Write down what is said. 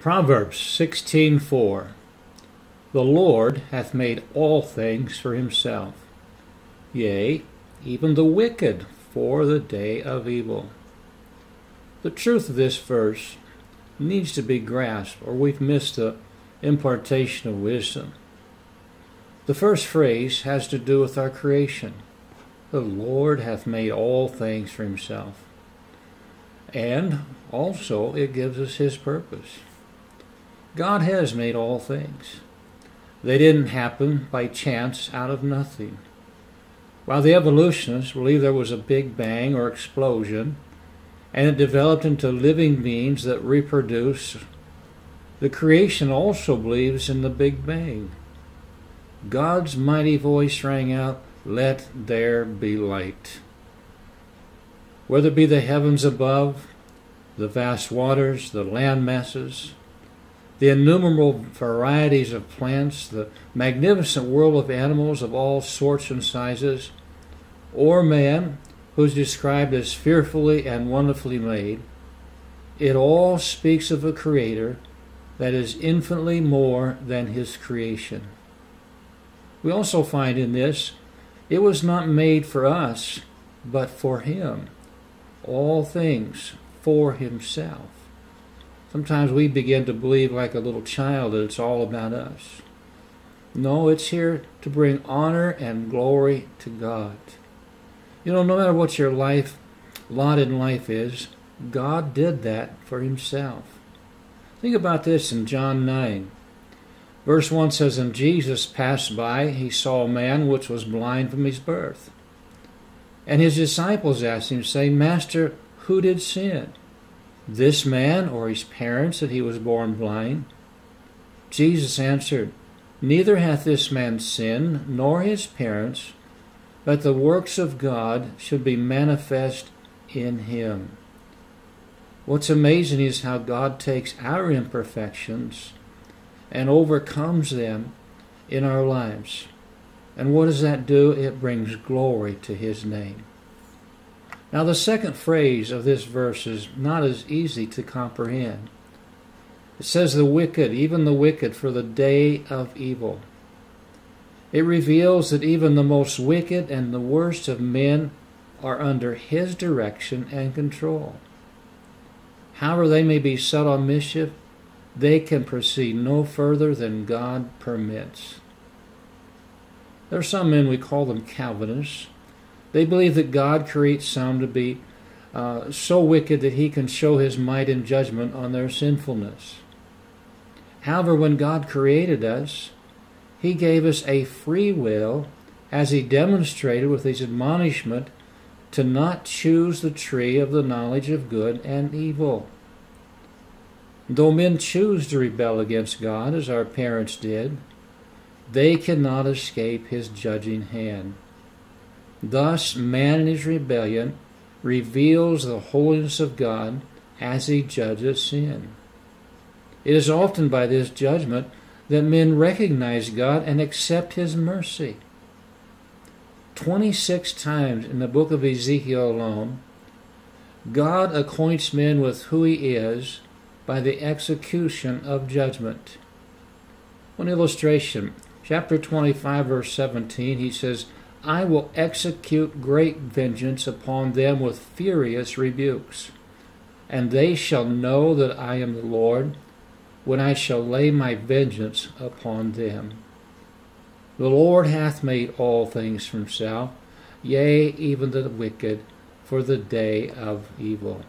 Proverbs 16:4. The Lord hath made all things for himself, yea, even the wicked for the day of evil. The truth of this verse needs to be grasped, or we've missed the impartation of wisdom. The first phrase has to do with our creation. The Lord hath made all things for himself. And also it gives us his purpose. God has made all things. They didn't happen by chance out of nothing. While the evolutionists believe there was a big bang or explosion, and it developed into living beings that reproduce, the creation also believes in the Big Bang. God's mighty voice rang out, "Let there be light." Whether it be the heavens above, the vast waters, the land masses, the innumerable varieties of plants, the magnificent world of animals of all sorts and sizes, or man, who is described as fearfully and wonderfully made, it all speaks of a Creator that is infinitely more than his creation. We also find in this, it was not made for us, but for him. All things for himself. Sometimes we begin to believe like a little child that it's all about us. No, it's here to bring honor and glory to God. You know, no matter what your lot in life is, God did that for himself. Think about this in John 9. Verse 1 says, "And Jesus passed by, he saw a man which was blind from his birth. And his disciples asked him, saying, Master, who did sin? This man or his parents, that he was born blind? Jesus answered, Neither hath this man sinned, nor his parents, but the works of God should be manifest in him." What's amazing is how God takes our imperfections and overcomes them in our lives. And what does that do? It brings glory to his name. Now the second phrase of this verse is not as easy to comprehend. It says the wicked, even the wicked, for the day of evil. It reveals that even the most wicked and the worst of men are under his direction and control. However they may be set on mischief, they can proceed no further than God permits. There are some men, we call them Calvinists. They believe that God creates some to be so wicked that he can show his might and judgment on their sinfulness. However, when God created us, he gave us a free will, as he demonstrated with his admonishment to not choose the tree of the knowledge of good and evil. Though men choose to rebel against God, as our parents did, they cannot escape his judging hand. Thus, man in his rebellion reveals the holiness of God as he judges sin. It is often by this judgment that men recognize God and accept his mercy. 26 times in the book of Ezekiel alone, God acquaints men with who he is by the execution of judgment. One illustration, chapter 25, verse 17, he says, "I will execute great vengeance upon them with furious rebukes, and they shall know that I am the Lord, when I shall lay my vengeance upon them. The Lord hath made all things for himself, yea, even the wicked, for the day of evil."